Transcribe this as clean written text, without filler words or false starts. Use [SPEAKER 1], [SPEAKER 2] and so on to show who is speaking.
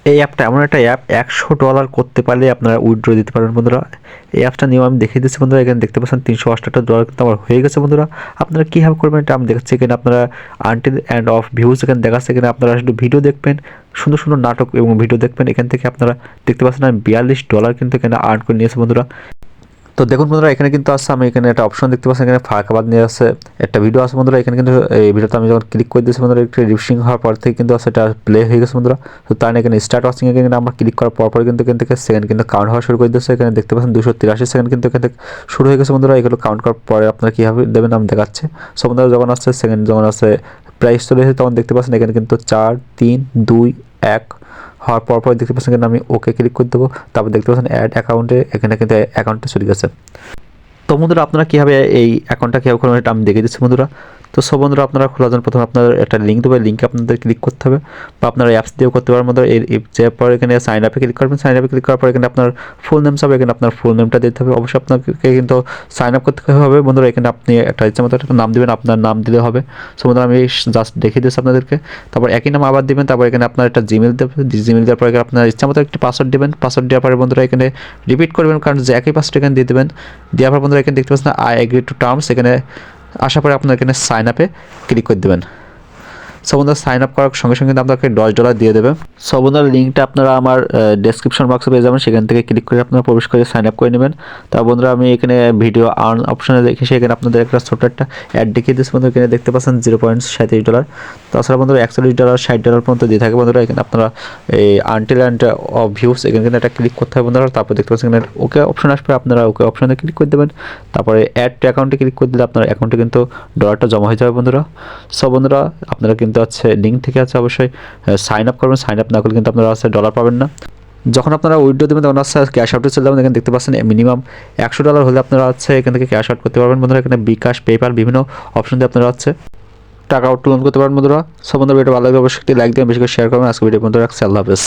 [SPEAKER 1] এই অ্যাপটা এমন একটা অ্যাপ, $100 করতে পারলে আপনারা উইথড্র দিতে পারবেন বন্ধুরা। এই অ্যাপটা নিয়েও আমি দেখিয়ে দিচ্ছি বন্ধুরা। এখানে দেখতে পাচ্ছেন $368 কিন্তু আমার হয়ে গেছে বন্ধুরা। আপনারা কীভাবে করবেন এটা আমি দেখাচ্ছি। এখানে আপনারা আনটিল এন্ড অফ ভিউজ এখানে দেখাচ্ছে। এখানে আপনারা শুধু ভিডিও দেখবেন, সুন্দর সুন্দর নাটক এবং ভিডিও দেখবেন। এখান থেকে আপনারা দেখতে পাচ্ছেন আমি $42 কিন্তু এখানে আর্ন করে নিয়েছি বন্ধুরা। তো দেখুন বন্ধুরা, এখানে কিন্তু আছে, আমি এখানে একটা অপশন দেখতে পাচ্ছি, এখানে ফাঁকাবাদ নিয়ে আছে একটা ভিডিও আছে বন্ধুরা। এখানে কিন্তু এই ভিডিওতে আমি যখন ক্লিক করে দিয়েছি বন্ধুরা, একটু রিফ্রেশিং হওয়ার পর থেকে কিন্তু সেটা প্লে হয়ে গেছে বন্ধুরা। তো তার এখানে স্টার্ট ওয়াচিং এ কিন্তু আমরা ক্লিক করার পর কিন্তু এখান থেকে সেকেন্ড কিন্তু কাউন্ট হওয়া শুরু করে দিয়েছে। এখানে দেখতে পাচ্ছেন 283 সেকেন্ড কিন্তু এখান থেকে শুরু হয়ে গেছে বন্ধুরা। এগুলো কাউন্ট করার পরে আপনারা কীভাবে দেবেন আমি দেখাচ্ছি। সো বন্ধুরা, যখন আসছে সেকেন্ড, যখন আসছে প্রাইস চলে এসেছে, তখন দেখতে পাচ্ছেন এখানে কিন্তু 4 3 2 1 হওয়ার পর দেখতে পাচ্ছেন এখানে আমি ওকে ক্লিক করে দেবো। তারপর দেখতে পাচ্ছেন অ্যাড অ্যাকাউন্টে, এখানে কিন্তু অ্যাকাউন্টে চলে গেছে। তো বন্ধুরা, আপনারা কীভাবে এই অ্যাকাউন্টটা কীভাবে করবেন এটা আমি দেখিয়ে দিচ্ছি বন্ধুরা। তো সব বন্ধুরা, আপনারা খোলার জন্য প্রথমে আপনার একটা লিঙ্ক দেবে, লিঙ্কে আপনাদের ক্লিক করতে হবে, বা আপনারা অ্যাপস দিয়েও করতে পারেন বন্ধুরা। যে পর এখানে সাইন আপে ক্লিক করবেন, সাইন আপে ক্লিক করার পর এখানে আপনার ফুল নেম হবে, এখানে আপনার ফুল নেমটা দিতে হবে। অবশ্যই আপনাকে কিন্তু সাইন আপ করতে হবে বন্ধুরা। এখানে আপনি একটা ইচ্ছা মতো একটা নাম দেবেন, আপনার নাম দিলে হবে। সো বন্ধুরা, আমি জাস্ট দেখিয়ে দিচ্ছি আপনাদেরকে। তারপর একই নাম আবার দিবেন। তারপর এখানে আপনার একটা জিমেল দেবেন, জিমেল দেওয়ার পর এখানে আপনার ইচ্ছা মতো একটি পাসওয়ার্ড দেবেন। পাসওয়ার্ড দেওয়ার পরে বন্ধুরা এখানে রিপিট করবেন, কারণ যে একই পাসওয়ার্ড এখানে দিয়ে দেবেন। দেওয়ার পর বন্ধুরা এখানে দেখতে পাচ্ছেন আই এগ্রি টু টার্মস, এখানে আসার পরে আপনার এখানে সাইন আপে ক্লিক করে দেবেন। সো বন্ধুরা, সাইন আপ করার সঙ্গে সঙ্গে কিন্তু আপনাকে $10 দিয়ে দেবে। সো বন্ধুরা, লিঙ্কটা আপনারা আমার ডেসক্রিপশন বক্সে পেয়ে যাবেন, সেখান থেকে ক্লিক করে আপনারা প্রবেশ করে সাইন আপ করে নেবেন। তা বন্ধুরা, আমি এখানে ভিডিও আর্ন অপশনে দেখে সেখানে আপনাদের একটা ছোট্ট একটা অ্যাড দেখিয়ে দিচ্ছি বন্ধুরা। এখানে দেখতে পাচ্ছেন $0.37। তাছাড়া বন্ধুরা $41 $60 পর্যন্ত দিয়ে থাকে বন্ধুরা। এখানে আপনারা এই আনটিল অ্যান্ড অফ ভিউস এখানে কিন্তু একটা ক্লিক করতে হবে বন্ধুরা। তারপর দেখতে পাচ্ছেন এখানে ওকে অপশন আসবে, আপনারা ওকে অপশনে ক্লিক করে দেবেন। তারপরে অ্যাড টু অ্যাকাউন্টে ক্লিক করে দিলে আপনার অ্যাকাউন্টে কিন্তু ডলারটা জমা হয়ে যাবে বন্ধুরা। সো বন্ধুরা, আপনারা কিন্তু আছে লিঙ্ক থেকে আছে অবশ্যই সাইন আপ করবেন। সাইন আপ না করলে কিন্তু আপনারা আছে ডলার পাবেন না। যখন আপনারা উইথড্র দেবেন তখন আছে ক্যাশ আউটে চলে যাবেন। এখানে দেখতে পাচ্ছেন মিনিমাম $100 হলে আপনারা আছে এখান থেকে ক্যাশ আউট করতে পারবেন বন্ধুরা। এখানে বিকাশ, পেপাল বিভিন্ন অপশন দিয়ে আপনারা আছে টাকা উত্তোলন করতে পারেন বন্ধুরা। সব বন্ধুরা, ভিডিও ভালো লাগলে অবশ্যই একটি লাইক দিন, বেশি করে শেয়ার করবেন। আজকে ভিডিও বন্ধুরা রাখছি, আল্লাহ হাফেজ।